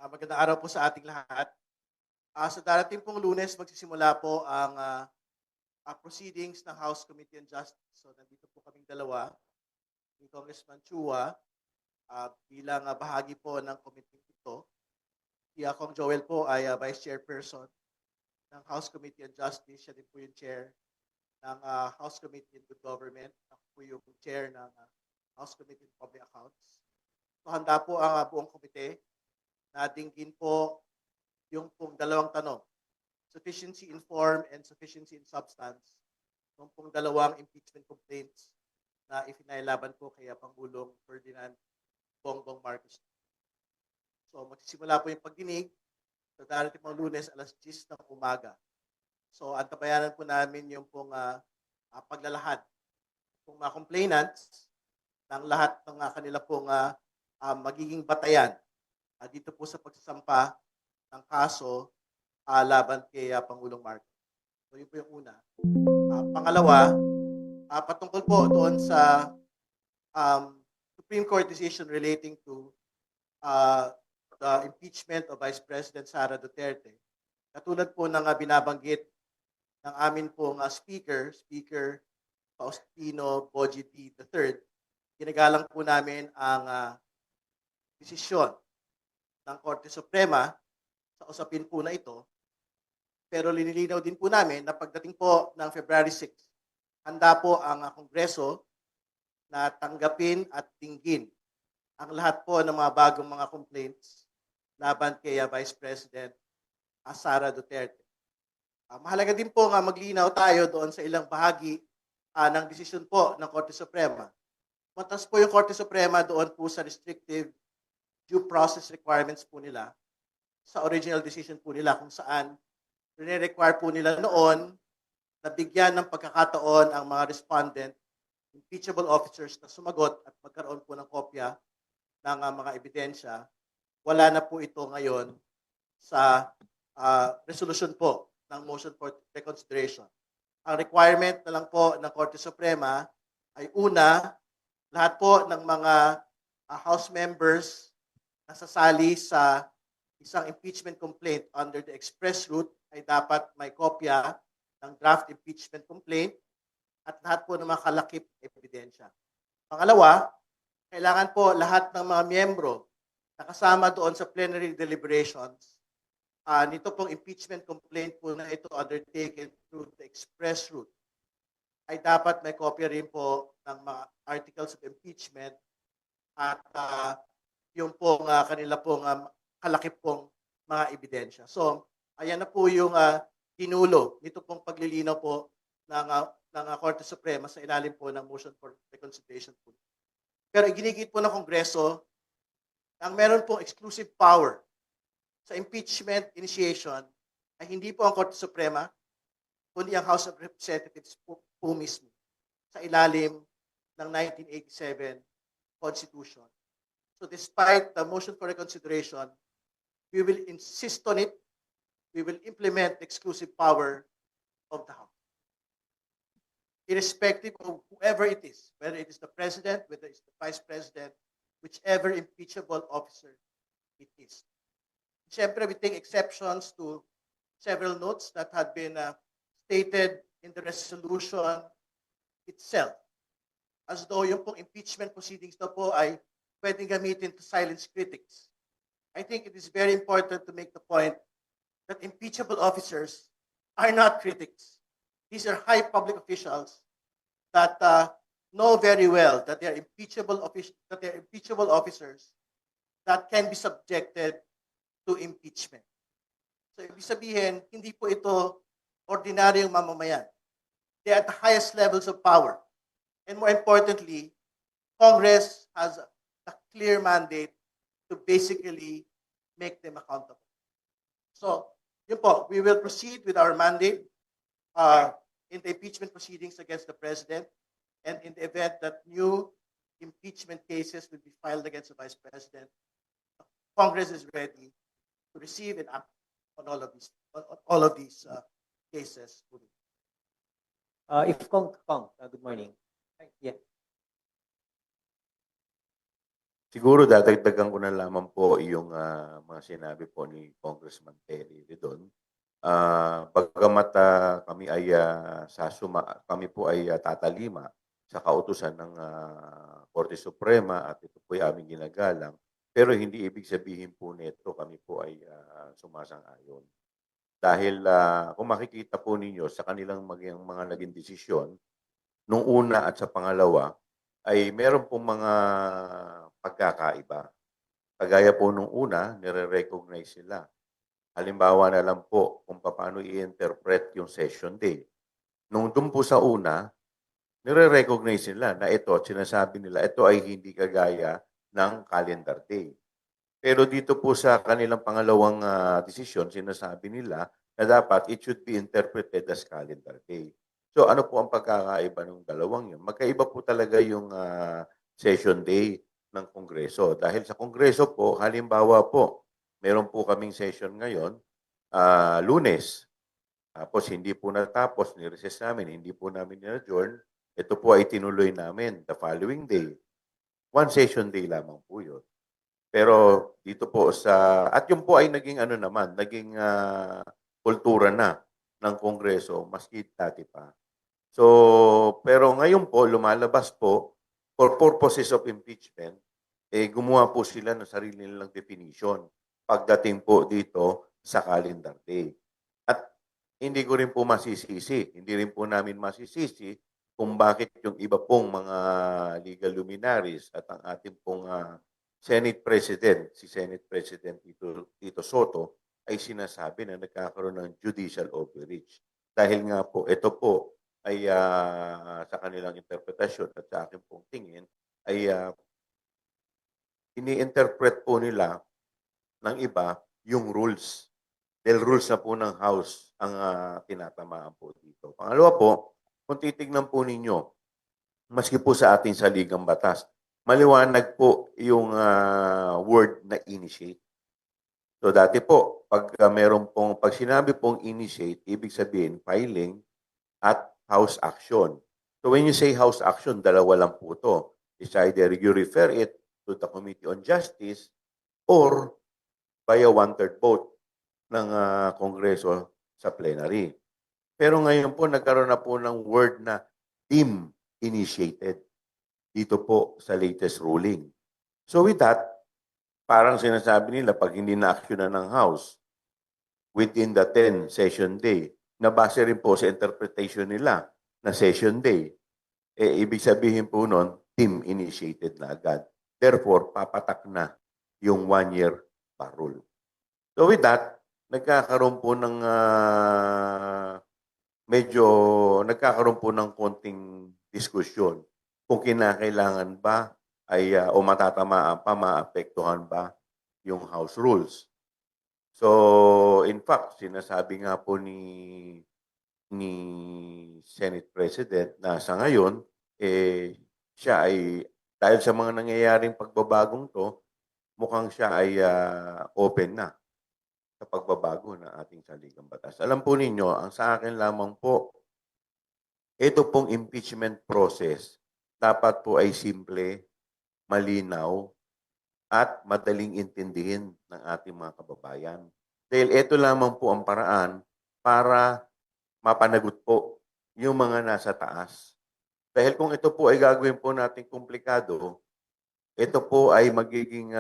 Magandang araw po sa ating lahat. Sa darating pong Lunes, magsisimula po ang proceedings ng House Committee on Justice. So, nandito po kaming dalawa, ni Congressman Chua, bilang bahagi po ng committee ito. Si Kong Joel po ay Vice Chairperson ng House Committee on Justice. Siya din po yung Chair ng House Committee on Good Government. Ako po yung Chair ng House Committee on Public Accounts. So, handa po ang buong komite na dinggin po yung pong dalawang tanong, sufficiency in form and sufficiency in substance, yung pong dalawang impeachment complaints na ifinailaban po kay Pangulong Ferdinand Bongbong Marcos. So magsisimula po yung pagdinig sa darating pong Lunes alas 10 ng umaga. So antabayanan po namin yung pong paglalahad ng mga complainants ng lahat ng kanila pong magiging batayan dito po sa pagsasampa ng kaso laban kay Pangulong Marcos. So yun po yung una. Pangalawa, patungkol po doon sa Supreme Court decision relating to the impeachment of Vice President Sara Duterte. Katulad po ng binabanggit ng amin pong Speaker Faustino Bogie III, ginagalang po namin ang desisyon ng Korte Suprema sa usapin po na ito. Pero linilinaw din po namin na pagdating po ng February 6, handa po ang Kongreso na tanggapin at dinggin ang lahat po ng mga bagong mga complaints laban kay Vice President Sara Duterte. Mahalaga din po nga maglinaw tayo doon sa ilang bahagi ng desisyon po ng Korte Suprema. Matas po yung Korte Suprema doon po sa restrictive due process requirements po nila sa original decision po nila kung saan require po nila noon na bigyan ng pagkakataon ang mga respondent, impeachable officers na sumagot at magkaroon po ng kopya ng mga ebidensya. Wala na po ito ngayon sa resolution po ng motion for reconsideration. Ang requirement na lang po ng Korte Suprema ay una, lahat po ng mga House members nasasali sa isang impeachment complaint under the express route ay dapat may kopya ng draft impeachment complaint at lahat po ng mga kalakip ebidensya. Pangalawa, kailangan po lahat ng mga miyembro na kasama doon sa plenary deliberations, nito pong impeachment complaint po na ito undertaken through the express route, ay dapat may kopya rin po ng mga articles of impeachment at yung pong kanila pong kalakip pong mga ebidensya. So, ayan na po yung tinulo nito pong paglilinaw po ng Korte Suprema sa ilalim po ng motion for reconsideration po. Pero iginigit po ng Kongreso ang meron pong exclusive power sa impeachment initiation ay hindi po ang Korte Suprema, kundi ang House of Representatives po mismo sa ilalim ng 1987 Constitution. So despite the motion for reconsideration, we will insist on it. We will implement the exclusive power of the House. Irrespective of whoever it is, whether it is the President, whether it is the Vice President, whichever impeachable officer it is. Siyempre, we take exceptions to several notes that had been stated in the resolution itself. As though yung pong impeachment proceedings na po ay pwedeng gamitin to silence critics. I think it is very important to make the point that impeachable officers are not critics. These are high public officials that know very well that they are impeachable officers that can be subjected to impeachment. So ibig sabihin, hindi po ito ordinaryong mamamayan. They are at the highest levels of power. And more importantly, Congress has a clear mandate to basically make them accountable. So, yun po, we will proceed with our mandate in the impeachment proceedings against the President, and in the event that new impeachment cases will be filed against the Vice President, Congress is ready to receive and act on all of these cases. If Kong, good morning. Yeah. Siguro dadagdagan ko na lamang po yung mga sinabi po ni Congressman Terry doon. Bagamat kami ay kami po ay tatalima sa kautusan ng Korte Suprema at ito po ay aming ginagalang, pero hindi ibig sabihin po nito kami po ay sumasang-ayon. Dahil kung makikita po ninyo sa kanilang mga naging desisyon, nung una at sa pangalawa, ay meron pong mga pagkakaiba. Kagaya po nung una, nire-recognize sila. Halimbawa na lang po kung paano i-interpret yung session day. Nung dun po sa una, nire-recognize nila na ito at sinasabi nila ito ay hindi kagaya ng calendar day. Pero dito po sa kanilang pangalawang desisyon, sinasabi nila na dapat it should be interpreted as calendar day. So ano po ang pagkakaiba ng dalawang yun? Magkaiba po talaga yung session day ng Kongreso. Dahil sa Kongreso po, halimbawa po, meron po kaming session ngayon, Lunes. Tapos hindi po natapos, ni-recess namin, hindi po namin ni-adjourn. Ito po ay tinuloy namin the following day. One session day lamang po yun. Pero dito po at yun po ay naging naging kultura na ng Kongreso maski dati pa. So, pero ngayon po lumalabas po for purposes of impeachment, gumawa po sila ng sarili nilang definition pagdating po dito sa calendar day. At hindi ko rin po masisisi, hindi rin po namin masisisi kung bakit yung iba pong mga legal luminaries at ang ating pong Senate President, si Senate President Tito Soto, ay sinasabi na nagkakaroon ng judicial overreach. Dahil nga po, ito po ay sa kanilang interpretasyon at sa aking pong tingin, ay ini-interpret po nila ng iba yung rules. Dahil rules na po ng House ang tinatamaan po dito. Pangalawa po, kung titignan po ninyo, maski po sa ating saligang batas, maliwanag po yung word na initiate. So dati po, pag pag sinabi pong initiate, ibig sabihin filing at house action. So when you say house action, dalawa lang po to. It's either you refer it to the Committee on Justice or by a one-third vote ng Kongreso sa plenary. Pero ngayon po, nagkaroon na po ng word na team initiated dito po sa latest ruling. So with that, parang sinasabi nila pag hindi na-action na ng House within the 10 session day, na base rin po sa interpretation nila na session day, ibig sabihin po nun, team initiated na agad. Therefore, papatak na yung 1-year bar rule. So with that, nagkakaroon po ng nagkakaroon po ng konting diskusyon kung kinakailangan ba ay o matatamaan pa, maapektuhan ba yung House rules. So, in fact, sinasabi nga po ni Senate President na sa ngayon, siya ay, dahil sa mga nangyayaring pagbabagong to, mukhang siya ay open na sa pagbabago ng ating saligang batas. Alam po ninyo, ang sa akin lamang po, ito pong impeachment process, dapat po ay simple, malinaw, at madaling intindihin ng ating mga kababayan. Dahil ito lamang po ang paraan para mapanagot po yung mga nasa taas. Dahil kung ito po ay gagawin po natin komplikado, ito po ay magiging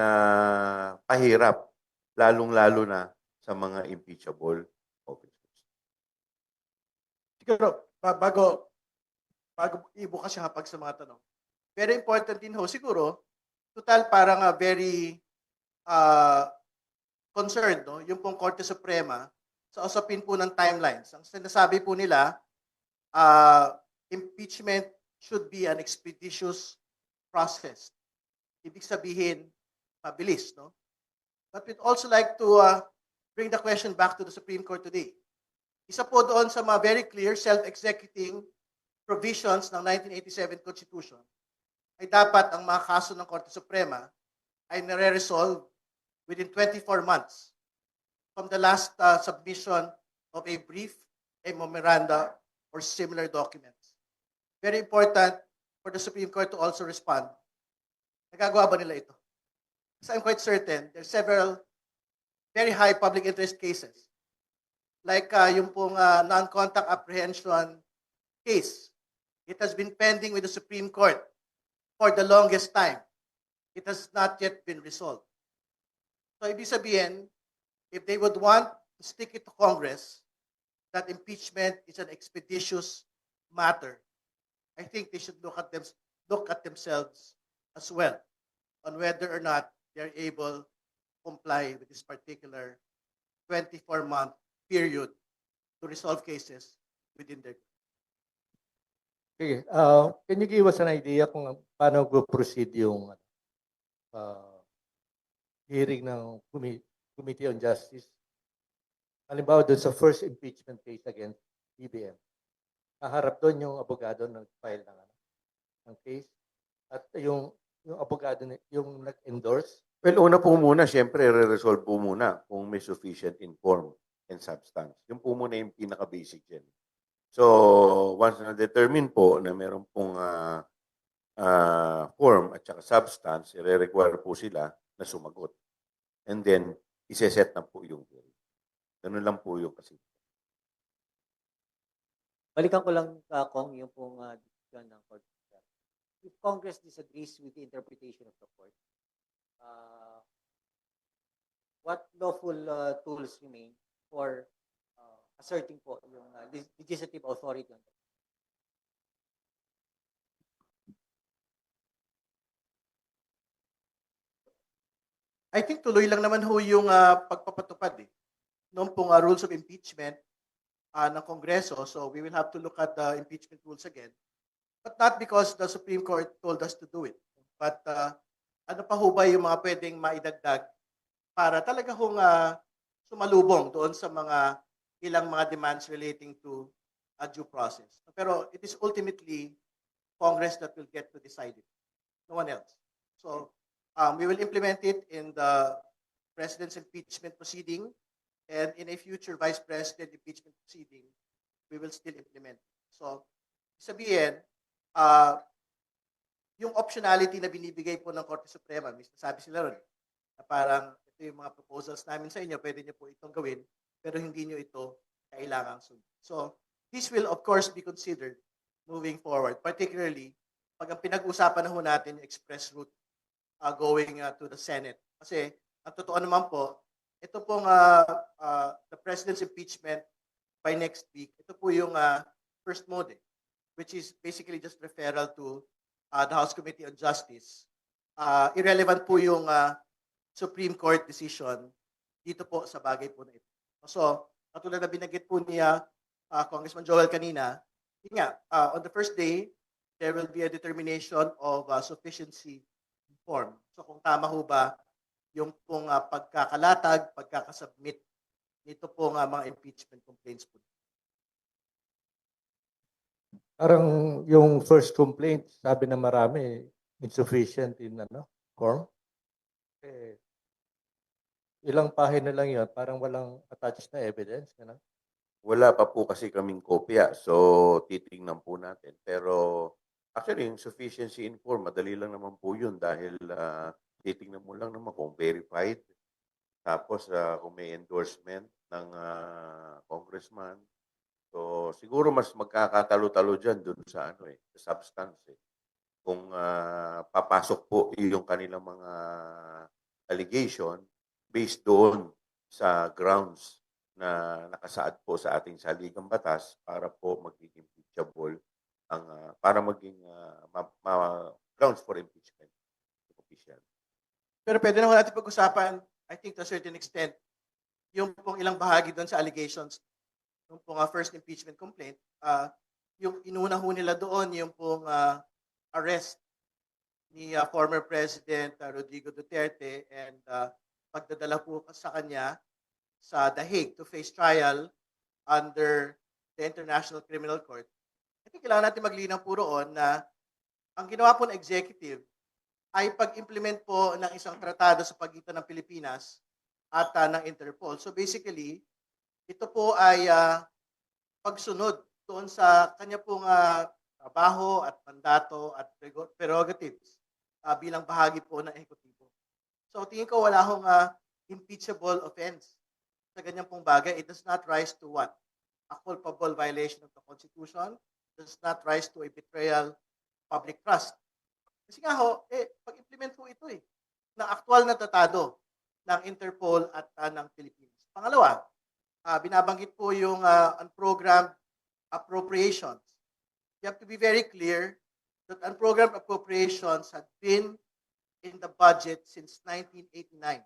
pahirap, lalong-lalo na sa mga impeachable officers. Siguro, bago ibukas yung hapag sa mga tanong, very important din ho, siguro, total parang very concerned, no? Yung pong Korte Suprema sa usapin po ng timelines. Ang sinasabi po nila, impeachment should be an expeditious process. Ibig sabihin, mabilis, no? But we'd also like to bring the question back to the Supreme Court today. Isa po doon sa mga very clear self-executing provisions ng 1987 Constitution ay dapat ang mga kaso ng Korte Suprema ay nare-resolve within 24 months from the last submission of a brief, a memoranda, or similar documents. Very important for the Supreme Court to also respond. Nagagawa ba nila ito? So I'm quite certain there's several very high public interest cases. Like yung pong non-contact apprehension case. It has been pending with the Supreme Court for the longest time. It has not yet been resolved. So ibig sabihin, if they would want to stick it to Congress, that impeachment is an expeditious matter, I think they should look at themselves as well on whether or not they're able to comply with this particular 24-month period to resolve cases within their. Sige, can you give us an idea kung paano go-proceed yung hearing ng Committee on Justice? Halimbawa doon sa first impeachment case against BBM. Kaharap doon yung abogado nag-file ng case at yung abogado yung nag-endorse. Well, una po muna, siyempre, re-resolve po muna kung may sufficient in form and substance. Yung po muna yung pinaka-basic dyan. So, once na-determine po na meron pong form at saka substance, i-require po sila na sumagot. And then, iseset na po yung hearing. Ganun lang po yung kasi. Balikan ko lang, Kong, yung pong decision ng Court. If Congress disagrees with the interpretation of the Court, what lawful tools remain for asserting po yung legislative authority on that? I think tuloy lang naman ho yung pagpapatupad noong pong rules of impeachment ng Kongreso. So we will have to look at the impeachment rules again. But not because the Supreme Court told us to do it. But ano pa ho ba yung mga pwedeng maidagdag para talaga hong sumalubong doon sa mga ilang mga demands relating to a due process. Pero it is ultimately Congress that will get to decide it. No one else. So we will implement it in the President's impeachment proceeding, and in a future Vice President impeachment proceeding, we will still implement it. So, sabihin, yung optionality na binibigay po ng Korte Suprema, sabi sila ron, na parang ito yung mga proposals namin sa inyo, pwede nyo po itong gawin, pero hindi nyo ito kailangang sundin. So, this will of course be considered moving forward, particularly pag ang pinag-usapan na ho natin yung express route going to the Senate. Kasi ang totoo naman po, ito pong the President's impeachment by next week, ito po yung first mode, which is basically just referral to the House Committee on Justice. Irrelevant po yung Supreme Court decision dito po sa bagay po na ito. So, katulad na binanggit po ni Congressman Joel kanina, yun nga, on the first day, there will be a determination of sufficiency form. So kung tama ho ba yung pong pagkakalatag, pagkakasubmit nito pong mga impeachment complaints po. Parang yung first complaint, sabi na marami, insufficient in form. Ilang pahina lang yun, parang walang attached na evidence. Wala pa po kasi kaming kopya. So, titingnan po natin. Pero, actually, yung sufficiency in form, madali lang naman po yun dahil titingnan mo lang naman kung verified. Tapos, kung may endorsement ng congressman. So, siguro mas magkakatalo-talo dyan dun sa sa substance. Kung papasok po yung kanilang mga allegation based doon sa grounds na nakasaad po sa ating saligang batas para po maging impeachable para maging grounds for impeachment official. Pero pwede naman natin pag-usapan, I think to a certain extent, yung pong ilang bahagi doon sa allegations, yung pong first impeachment complaint, yung inuna ho nila doon, yung pong arrest ni former President Rodrigo Duterte and pagdadala po sa kanya sa The Hague to face trial under the International Criminal Court. I think kailangan natin maglinaw po roon na ang ginawa po ng executive ay pag-implement po ng isang tratado sa pagitan ng Pilipinas at ng Interpol. So basically, ito po ay pagsunod doon sa kanya pong trabaho at mandato at prerogatives bilang bahagi po ng ehekutibo. So tingin ko wala akong impeachable offense sa ganyan pong bagay. It does not rise to what? A culpable violation of the Constitution. It does not rise to a betrayal of public trust. Kasi nga ho, pag-implement po ito ng aktual na tratado ng Interpol at ng Philippines. Pangalawa, binabanggit po yung unprogrammed appropriations. You have to be very clear that unprogrammed appropriations had been in the budget since 1989.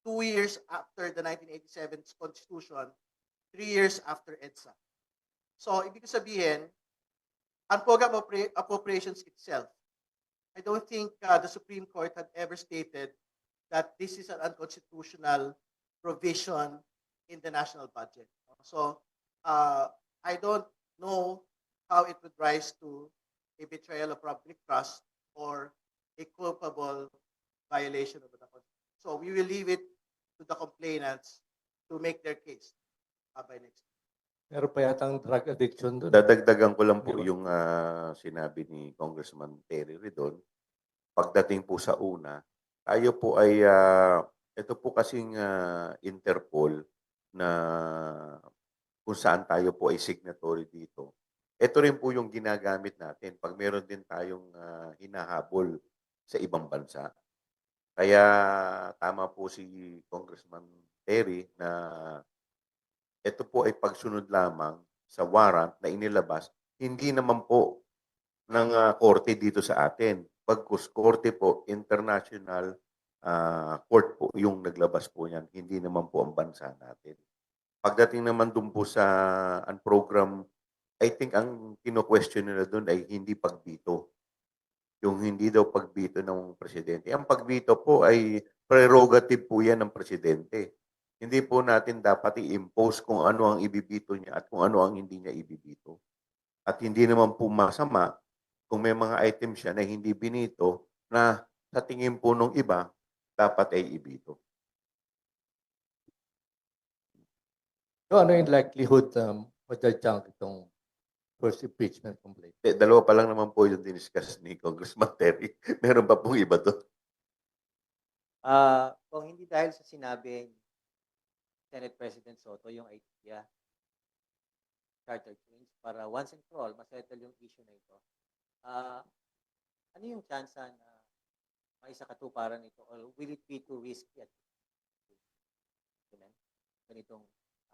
2 years after the 1987 Constitution, 3 years after EDSA. So, ibig sabihin, unprogrammed appropriations itself, I don't think the Supreme Court had ever stated that this is an unconstitutional provision in the national budget. So, I don't know how it would rise to a betrayal of public trust or a culpable violation of the Constitution. So, we will leave it to the complainants to make their case by next week. Meron pa yatang drug addiction doon. Dadagdagan ko lang po Di ba? yung sinabi ni Congressman Terry Ridon. Pagdating po sa una, tayo po ay, ito po kasing Interpol na kung saan tayo po ay signatory dito. Ito rin po yung ginagamit natin pag meron din tayong hinahabol sa ibang bansa. Kaya tama po si Congressman Terry na ito po ay pagsunod lamang sa warrant na inilabas, hindi naman po ng korte dito sa atin. Pagkus korte po, international court po yung naglabas po niyan, hindi naman po ang bansa natin. Pagdating naman dun po sa unprogram, I think ang kino-question nila dun ay hindi pagbito. Yung hindi daw pagbito ng presidente. Ang pagbito po ay prerogative po yan ng presidente. Hindi po natin dapat i-impose kung ano ang ibibito niya at kung ano ang hindi niya ibibito. At hindi naman po masama kung may mga items siya na hindi binito na sa tingin po nung iba, dapat ay ibito. So ano yung likelihood madyadyang itong first impeachment complaint? Dalawa pa lang naman po yung diniscuss ni Congressman Terry. Meron pa pong iba doon. Kung hindi dahil sa sinabi ni Senate President Soto yung idea, charter change, para once and for all, masettle yung issue na ito, ano yung chance na maisakatuparan ito or will it be too risky at ganitong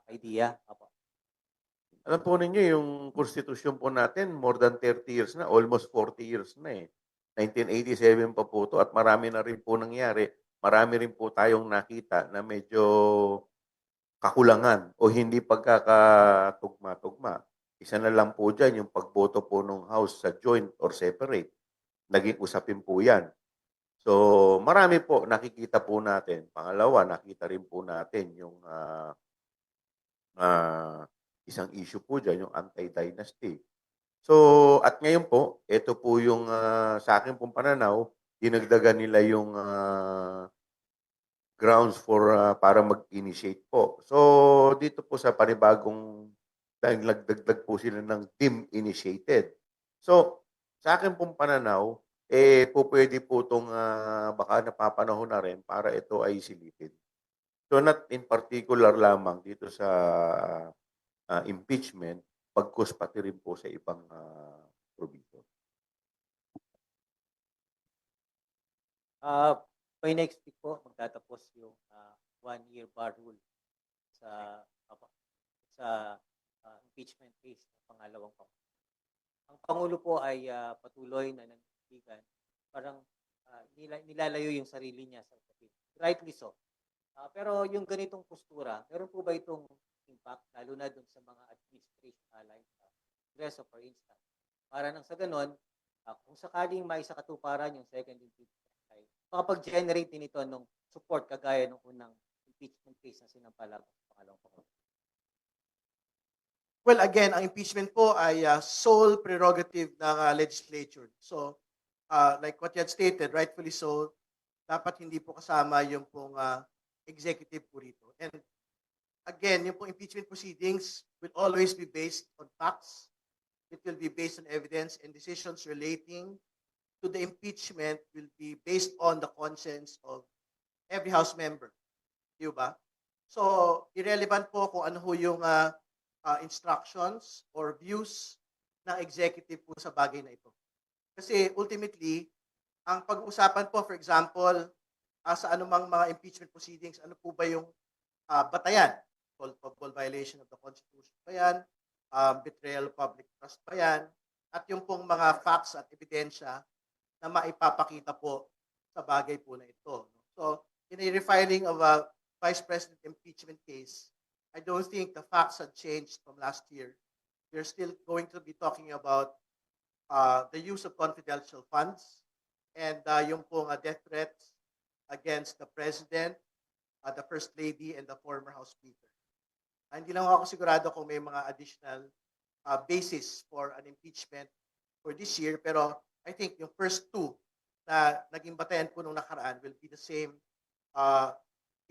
idea? Apo. Alam po ninyo, yung konstitusyon po natin, more than 30 years na, almost 40 years na 1987 pa po to at marami na rin po nangyari. Marami rin po tayong nakita na medyo kakulangan o hindi pagkakatugma-tugma. Isa na lang po dyan, yung pagboto po ng House sa joint or separate. Naging usapin po yan. So, marami po nakikita po natin. Pangalawa, nakita rin po natin yung isang issue po dyan, yung anti-dynasty. So, at ngayon po, ito po yung sa akin pong pananaw, dinagdagan nila yung grounds for para mag-initiate po. So, dito po sa panibagong dahil nagdagdag po sila ng team initiated. So, sa akin pong pananaw, po pwede po itong baka napapanahon na rin para ito ay silipin. So, not in particular lamang dito sa impeachment, pagkus pati rin po sa ibang probinsya. By next week po, magtatapos yung 1-year bar rule sa impeachment case ng pangalawang Pangulo. Ang Pangulo po ay patuloy na naninigan, parang nilalayo yung sarili niya sa usapin. Rightly so. Pero yung ganitong postura, meron po ba itong impact, lalo na dun sa mga administration allied Congreso, for instance? Para nang sa ganon, kung sakaling may sakatuparan yung second impeachment, ay makapag-generate din ito ng support kagaya ng unang impeachment case na sinampalag ng pangalawang Pangulo. Well, again, ang impeachment po ay sole prerogative ng legislature. So, like what you had stated, rightfully so, dapat hindi po kasama yung pong executive po rito. And again, yung pong impeachment proceedings will always be based on facts. It will be based on evidence, and decisions relating to the impeachment will be based on the conscience of every House member. Di ba? So, irrelevant po kung ano ho yung instructions or views ng executive po sa bagay na ito. Kasi ultimately, ang pag-uusapan po, for example, sa anumang mga impeachment proceedings, ano po ba yung batayan? Culpable violation of the Constitution ba yan? Betrayal of public trust ba yan? At yung pong mga facts at ebidensya na maipapakita po sa bagay po na ito. So, in a refiling of a Vice President impeachment case, I don't think the facts had changed from last year. We're still going to be talking about the use of confidential funds and yung pong death threats against the President, the First Lady, and the former House Speaker. Hindi lang ako sigurado kung may mga additional basis for an impeachment for this year, pero I think yung first two na naging batayan po nung nakaraan will be the same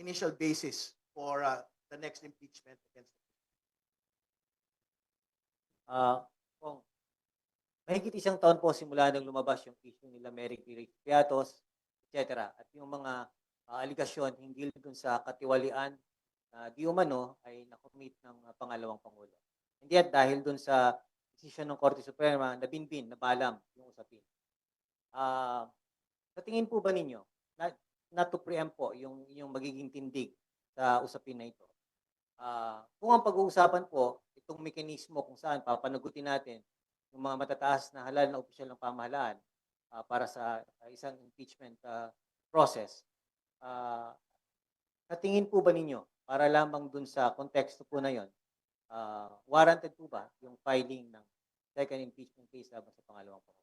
initial basis for the next impeachment against Kung mahigit isang taon po simula nang lumabas yung issue nila Merrick Piatos, etc. At yung mga aligasyon hinggil dun sa katiwalian na di umano ay nakomit ng pangalawang Pangulo. Hindi at dahil dun sa desisyon ng Korte Suprema na binbin, na balam yung usapin. Sa tingin po ba ninyo, not to preempt po yung magiging tindig sa usapin na ito, kung ang pag-uusapan po, itong mekanismo kung saan papanagutin natin yung mga matataas na halal na opisyal ng pamahalaan para sa isang impeachment process, sa tingin po ba ninyo, para lamang dun sa konteksto po na yon, warranted po ba yung filing ng second impeachment case laban sa pangalawang Pangulo?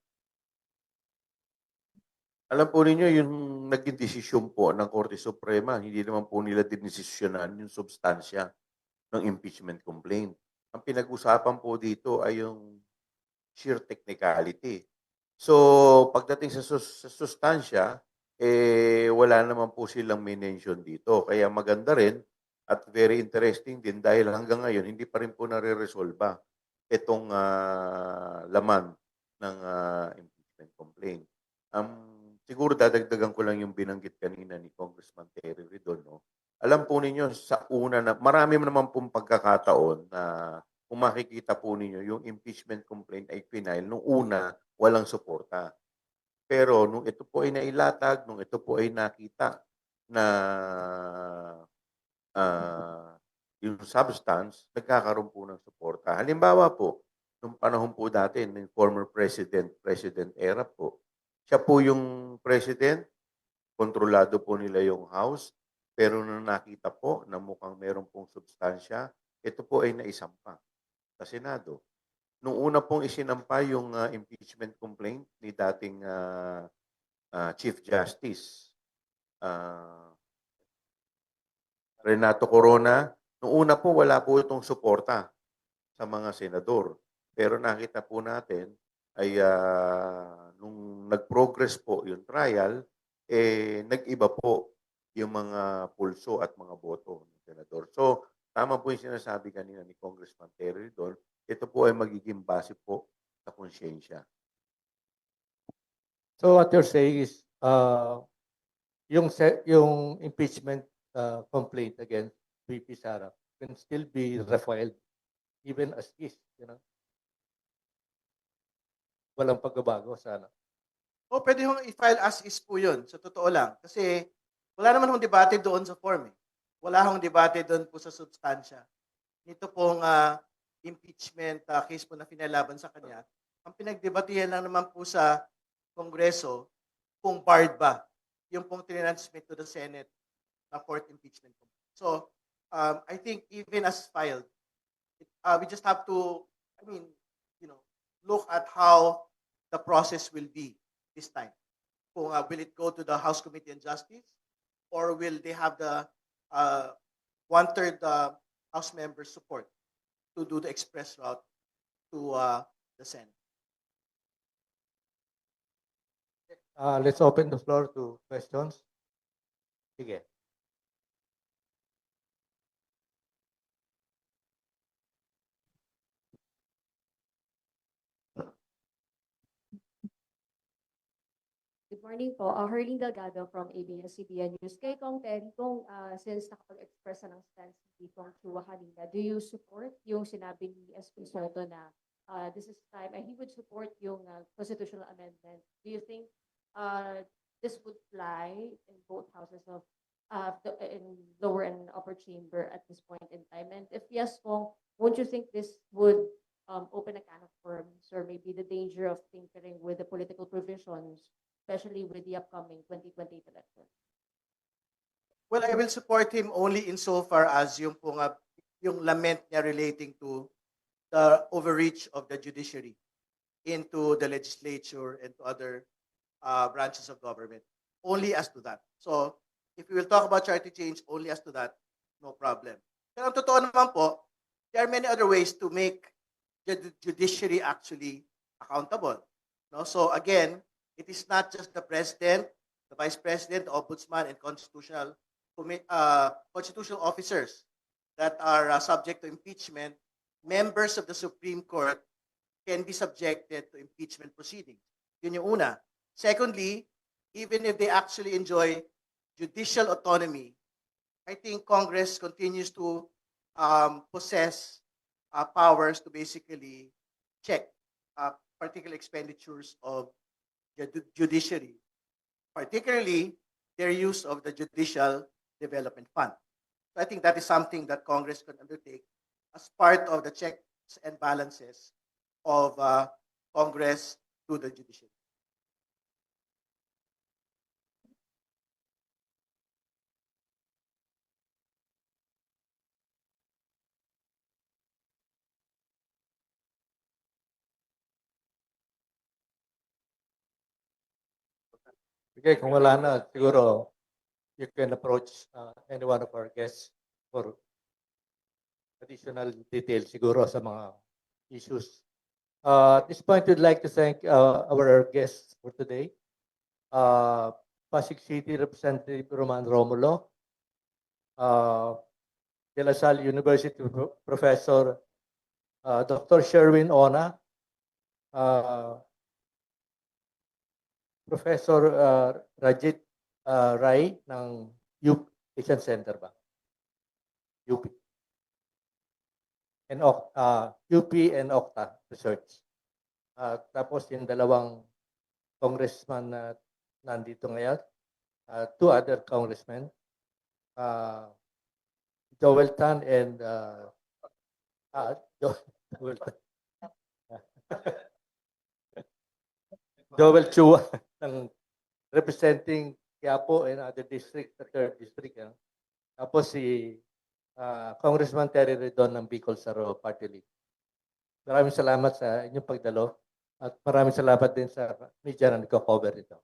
Alam po ninyo, yung naging desisyon po ng Korte Suprema, hindi naman po nila dinesisyonan yung substansya ng impeachment complaint. Ang pinag-usapan po dito ay yung sheer technicality. So, pagdating sa sustansya, wala naman po silang mention dito. Kaya maganda rin at very interesting din dahil hanggang ngayon, hindi pa rin po nare-resolba itong laman ng impeachment complaint. Siguro dadagdagan ko lang yung binanggit kanina ni Congressman Terry Ridon. No? Alam po ninyo, sa una na, marami naman pong pagkakataon na kung makikita po ninyo, yung impeachment complaint ay final. Nung una, walang suporta. Pero nung ito po ay nailatag, nung ito po ay nakita na yung substance, nagkakaroon po ng suporta. Halimbawa po, nung panahon po dati, ng former President era po, siya po yung president, kontrolado po nila yung House, pero nung nakita po na mukhang meron pong substansya, ito po ay naisampa sa Senado. Nung una pong isinampa yung impeachment complaint ni dating Chief Justice Renato Corona, nung una po wala po itong suporta sa mga senador. Pero nakita po natin ay nung nag-progress po yung trial, nag-iba po yung mga pulso at mga boto ng senador. So, tama po yung sinasabi kanina ni Congressman Terry doon, ito po ay magiging base po sa konsyensya. So what you're saying is, yung impeachment complaint against VP Sara can still be refiled even as is, you know? Walang pagbabago sana. O pwede hong i-file as is po yun, sa totoo lang. Kasi wala naman hong debate doon sa form. Wala hong debate doon po sa substansya. Nito pong impeachment case po na pinalaban sa kanya, ang pinagdebatihan lang naman po sa Kongreso kung barred ba yung pong transmit to the Senate na fourth impeachment. So, I think even as filed, we just have to, look at how the process will be this time. Kung will it go to the House Committee on Justice, or will they have the one-third House members support to do the express route to the Senate? Let's open the floor to questions. Sige. Good morning po. Herling Delgado from ABS-CBN News. Kay Kong Terry, since nakapag-express na ng stance ni Kong Chua kanina, do you support yung sinabi ni SP Soto na this is time, and he would support yung constitutional amendment? Do you think this would fly in both houses of in lower and upper chamber at this point in time? And if yes, Kong, won't you think this would open a can of worms, or maybe the danger of tinkering with the political provisions, especially with the upcoming 2028 election? Well, I will support him only insofar as yung lament niya relating to the overreach of the judiciary into the legislature and to other branches of government. Only as to that. So, if we will talk about charter change only as to that, no problem. Pero ang totoo naman po, there are many other ways to make the judiciary actually accountable. No? So again, it is not just the president, the vice president, the ombudsman, and constitutional officers that are subject to impeachment. Members of the Supreme Court can be subjected to impeachment proceedings. Yun yung una. Secondly, even if they actually enjoy judicial autonomy, I think Congress continues to possess powers to basically check particular expenditures of the judiciary, particularly their use of the Judicial Development Fund. So I think that is something that Congress can undertake as part of the checks and balances of Congress to the judiciary. Okay, kung wala na, siguro you can approach any one of our guests for additional details siguro sa mga issues. At this point, we'd like to thank our guests for today. Pasig City Representative Roman Romulo, De La Salle University Professor Dr. Sherwin Ona, Professor Rajit Rai ng UP Asian Center ba? UP. And UP and Okta Research. Tapos yung dalawang congressman na nandito ngayon, two other congressmen, Joel Tan and Joel Chua ng representing Quiapo and other district, the third district. Tapos si Congressman Terry Redon ng Bicol Saro Party List. Maraming salamat sa inyong pagdalo at maraming salamat din sa media na nagko-cover ito.